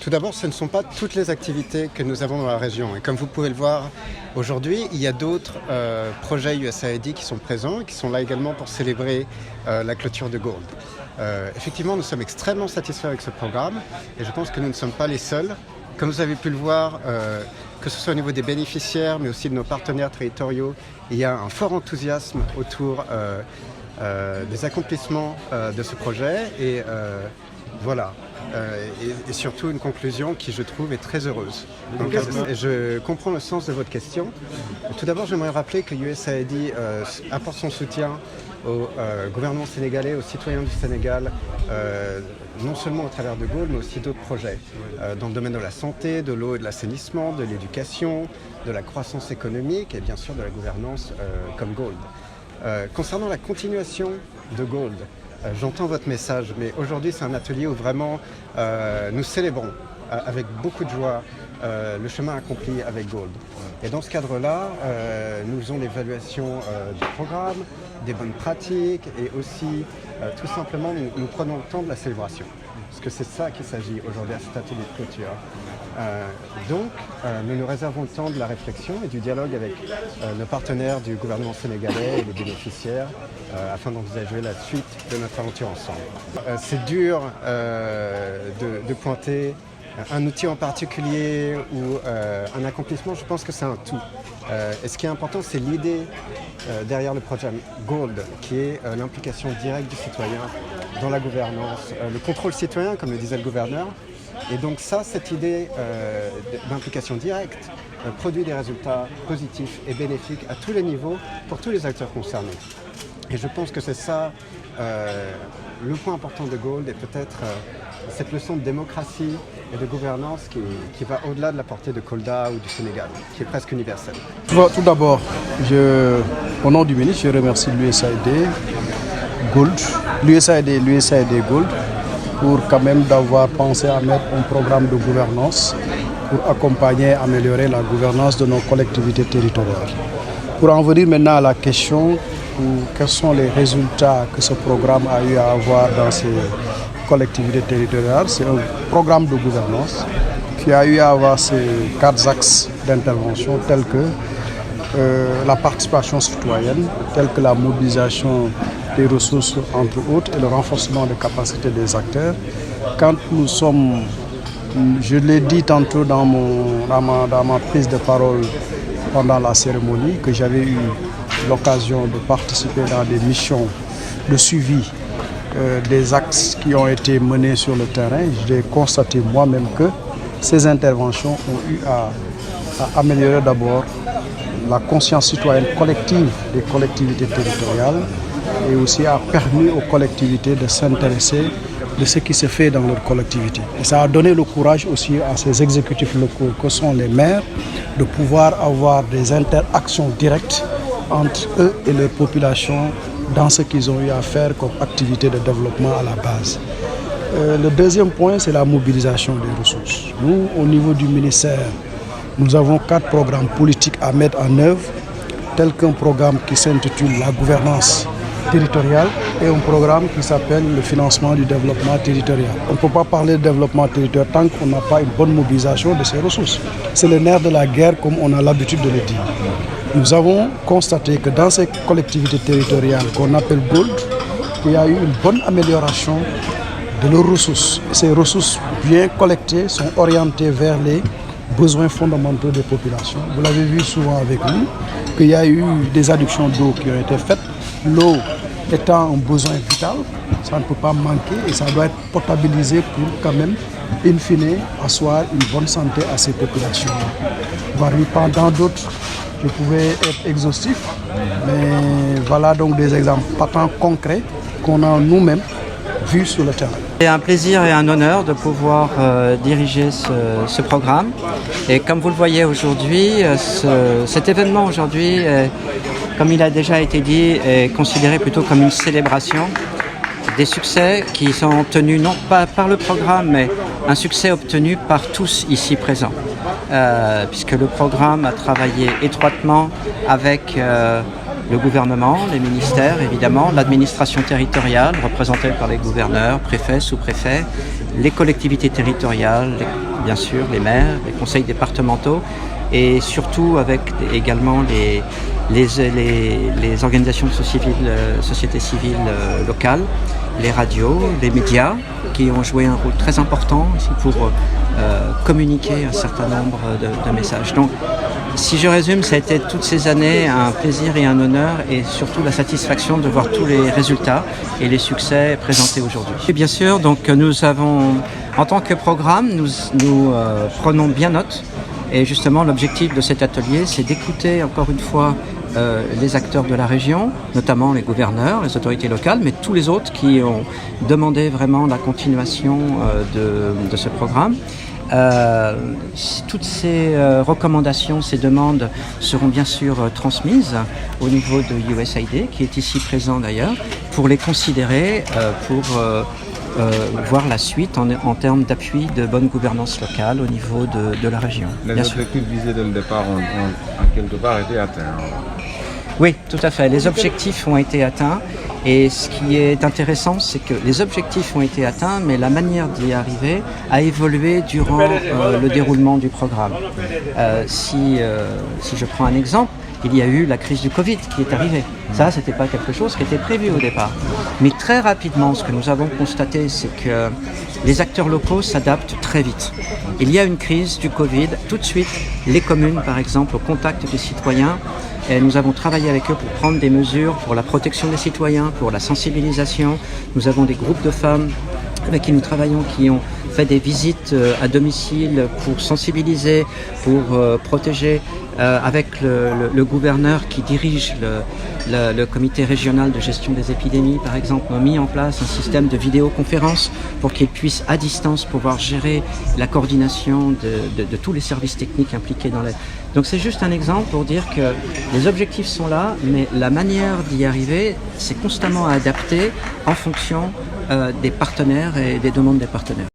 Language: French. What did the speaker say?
Tout d'abord, ce ne sont pas toutes les activités que nous avons dans la région. Et comme vous pouvez le voir aujourd'hui, il y a d'autres projets USAID qui sont présents et qui sont là également pour célébrer la clôture de Gold. Effectivement, nous sommes extrêmement satisfaits avec ce programme et je pense que nous ne sommes pas les seuls. Comme vous avez pu le voir, que ce soit au niveau des bénéficiaires, mais aussi de nos partenaires territoriaux, il y a un fort enthousiasme autour des accomplissements de ce projet et voilà. Et surtout une conclusion qui, je trouve, est très heureuse. Donc, je comprends le sens de votre question. Tout d'abord, j'aimerais rappeler que USAID apporte son soutien au gouvernement sénégalais, aux citoyens du Sénégal, non seulement au travers de Gold, mais aussi d'autres projets dans le domaine de la santé, de l'eau et de l'assainissement, de l'éducation, de la croissance économique et bien sûr de la gouvernance comme Gold. Concernant la continuation de Gold, j'entends votre message, mais aujourd'hui c'est un atelier où vraiment nous célébrons avec beaucoup de joie le chemin accompli avec Gold. Et dans ce cadre-là, nous faisons l'évaluation du programme, des bonnes pratiques et aussi tout simplement nous prenons le temps de la célébration. Parce que c'est ça qu'il s'agit aujourd'hui à cet atelier de clôture. Donc, nous nous réservons le temps de la réflexion et du dialogue avec nos partenaires du gouvernement sénégalais et les bénéficiaires afin d'envisager la suite de notre aventure ensemble. C'est dur de pointer un outil en particulier ou un accomplissement. Je pense que c'est un tout. Et ce qui est important, c'est l'idée derrière le projet Gold, qui est l'implication directe du citoyen dans la gouvernance, le contrôle citoyen, comme le disait le gouverneur. Et donc ça, cette idée d'implication directe produit des résultats positifs et bénéfiques à tous les niveaux pour tous les acteurs concernés. Et je pense que c'est ça le point important de Gold et peut-être cette leçon de démocratie et de gouvernance qui va au-delà de la portée de Kolda ou du Sénégal, qui est presque universelle. Tout d'abord, au nom du ministre, je remercie l'USAID Gold, l'USAID Gold, pour quand même d'avoir pensé à mettre un programme de gouvernance pour accompagner et améliorer la gouvernance de nos collectivités territoriales. Pour en venir maintenant à la question, quels sont les résultats que ce programme a eu à avoir dans ces collectivités territoriales? C'est un programme de gouvernance qui a eu à avoir ces 4 axes d'intervention tels que la participation citoyenne, tels que la mobilisation des ressources entre autres et le renforcement des capacités des acteurs. Quand nous sommes, je l'ai dit tantôt dans ma prise de parole pendant la cérémonie, que j'avais eu l'occasion de participer dans des missions de suivi des axes qui ont été menés sur le terrain. J'ai constaté moi-même que ces interventions ont eu à améliorer d'abord la conscience citoyenne collective des collectivités territoriales et aussi a permis aux collectivités de s'intéresser de ce qui se fait dans leur collectivité. Et ça a donné le courage aussi à ces exécutifs locaux que sont les maires de pouvoir avoir des interactions directes entre eux et leur population dans ce qu'ils ont eu à faire comme activité de développement à la base. Le deuxième point, c'est la mobilisation des ressources. Nous, au niveau du ministère, nous avons 4 programmes politiques à mettre en œuvre, tel qu'un programme qui s'intitule la gouvernance territoriale et un programme qui s'appelle le financement du développement territorial. On ne peut pas parler de développement territorial tant qu'on n'a pas une bonne mobilisation de ces ressources. C'est le nerf de la guerre comme on a l'habitude de le dire. Nous avons constaté que dans ces collectivités territoriales qu'on appelle Gold, il y a eu une bonne amélioration de leurs ressources. Ces ressources bien collectées sont orientées vers les besoins fondamentaux des populations. Vous l'avez vu souvent avec nous, qu'il y a eu des adductions d'eau qui ont été faites. L'eau étant un besoin vital, ça ne peut pas manquer et ça doit être potabilisé pour quand même, in fine, asseoir une bonne santé à ces populations. Dans d'autres, je pouvais être exhaustif, mais voilà donc des exemples patents concrets qu'on a nous-mêmes vus sur le terrain. C'est un plaisir et un honneur de pouvoir diriger ce programme. Et comme vous le voyez aujourd'hui, cet événement aujourd'hui, comme il a déjà été dit, est considéré plutôt comme une célébration des succès qui sont obtenus non pas par le programme, mais un succès obtenu par tous ici présents. Puisque le programme a travaillé étroitement avec le gouvernement, les ministères évidemment, l'administration territoriale représentée par les gouverneurs, préfets, sous-préfets, les collectivités territoriales, bien sûr les maires, les conseils départementaux et surtout avec également les organisations de société civile locales, les radios, les médias qui ont joué un rôle très important ici pour communiquer un certain nombre de messages. Donc, si je résume, ça a été toutes ces années un plaisir et un honneur et surtout la satisfaction de voir tous les résultats et les succès présentés aujourd'hui. Et bien sûr, donc nous avons, en tant que programme, nous prenons bien note et justement l'objectif de cet atelier, c'est d'écouter encore une fois les acteurs de la région, notamment les gouverneurs, les autorités locales, mais tous les autres qui ont demandé vraiment la continuation de ce programme. Toutes ces recommandations, ces demandes seront bien sûr transmises au niveau de USAID, qui est ici présent d'ailleurs, pour les considérer, pour voir la suite en termes d'appui de bonne gouvernance locale au niveau de la région. Les objectifs visés dès le départ ont quelque part été atteints. Oui, tout à fait. Les objectifs ont été atteints et ce qui est intéressant, c'est que les objectifs ont été atteints, mais la manière d'y arriver a évolué durant le déroulement du programme. Si je prends un exemple, il y a eu la crise du Covid qui est arrivée. Ça, c'était pas quelque chose qui était prévu au départ. Mais très rapidement, ce que nous avons constaté, c'est que les acteurs locaux s'adaptent très vite. Il y a une crise du Covid, tout de suite, les communes, par exemple, au contact des citoyens, et nous avons travaillé avec eux pour prendre des mesures pour la protection des citoyens, pour la sensibilisation. Nous avons des groupes de femmes avec qui nous travaillons qui ont fait des visites à domicile pour sensibiliser, pour protéger, avec le gouverneur qui dirige le comité régional de gestion des épidémies, par exemple, ont mis en place un système de vidéoconférence pour qu'ils puissent à distance pouvoir gérer la coordination de tous les services techniques impliqués dans l'aide. Donc c'est juste un exemple pour dire que les objectifs sont là, mais la manière d'y arriver, c'est constamment adapté en fonction des partenaires et des demandes des partenaires.